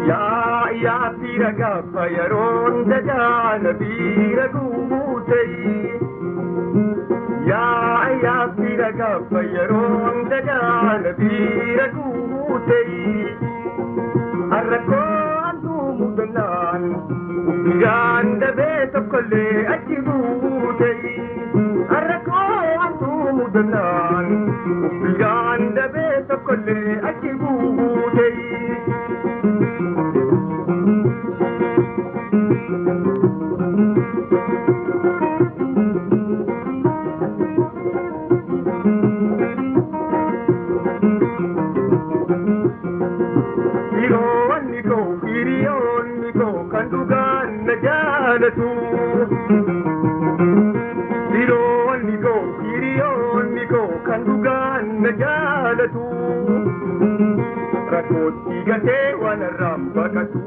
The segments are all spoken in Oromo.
yaa fiira gaafa yeroon dadaana biira guutay yaa fiira gaafa yeroon dadaana biira guutay arrakoo antuu mudannaan biraan dabee tokkollee achi guutay arrakoo antuu mudannaan biraan dabee tokkollee achi guutay. Rakooti gatee waan rambakatu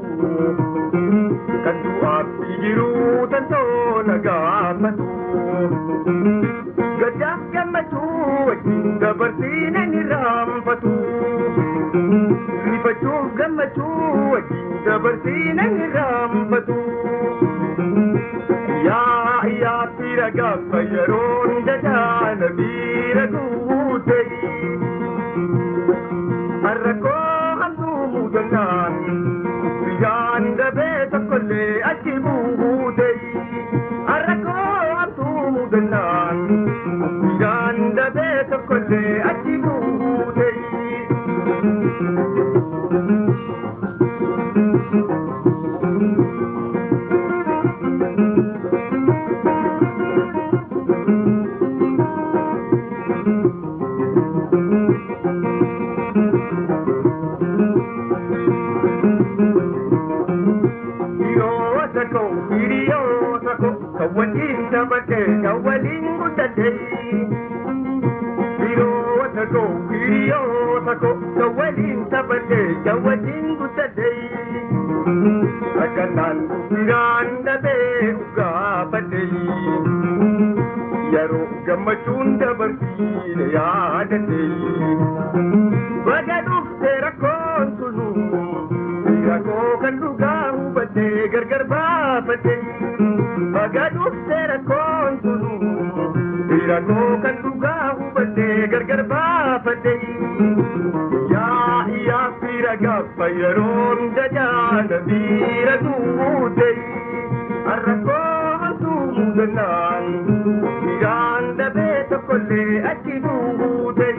kan du'aatti jiru tantoo nagaafatu gaddaaf gammachuu wajjin dabarsiin ni raanfatu rifachuuf gammachuu wajjin dabarsiin ni raanfatu yaa fiira gaafa yeroon dadaana biira guutay arrakoo antuu mudannaan biraan dabee tokkollee achi guutay arrakoo antuu mudannaan biraan dabee tokkollee achi guutay. Kawalin sabate kawalin gudate biro tako biro tako kawalin sabate kawalin gudate akanan biran dabe ugabate yaro gamachun dabarti yaadate bagaduf terakon sunu birako kanduga ubate gargar baafate bagaduf terakon sunu birako kanduga ubate gargar baafate yaa fiira gaafa yeroon dadaana biira guutay arrakoo antuu mudannaan biraan dabee tokkollee achi guutay.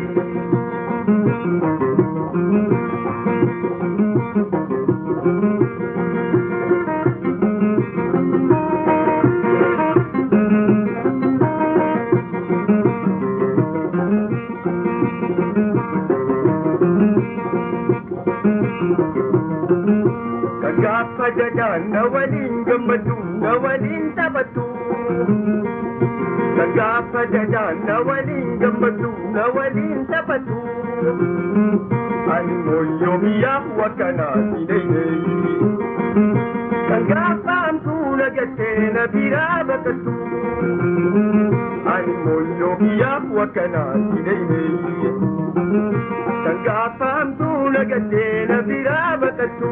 Gaafa dadaana waliin gammadu na waliin taphatu gaafa dadaana waliin gammadu na waliin taphatu ani mooyyoo biyyaaf wakkanaati deeyne gaafa amtuu lagattee na biraa baqatu ani mooyyoo biyyaaf wakkanaati deeyne gaafa amtuu lagattee na biraa baqatu.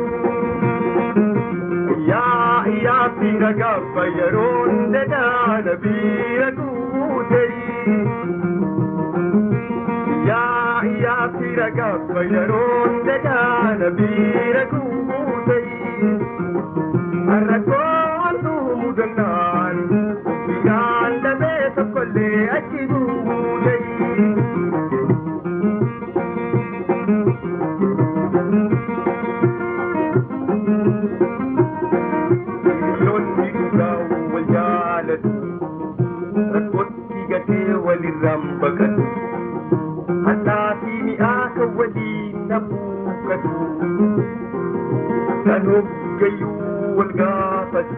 yaa fiira gaafa yeroon dadaana biira guutay yaa fiira gaafa yeroon dadaana biira guutay arrakoo antuu mudannaan biraan dabee tokkollee achi guutay. Walirrambakatu hataa fi mi'aa kan waliin nafuukatu kan hoggayyuu wal gaafatu.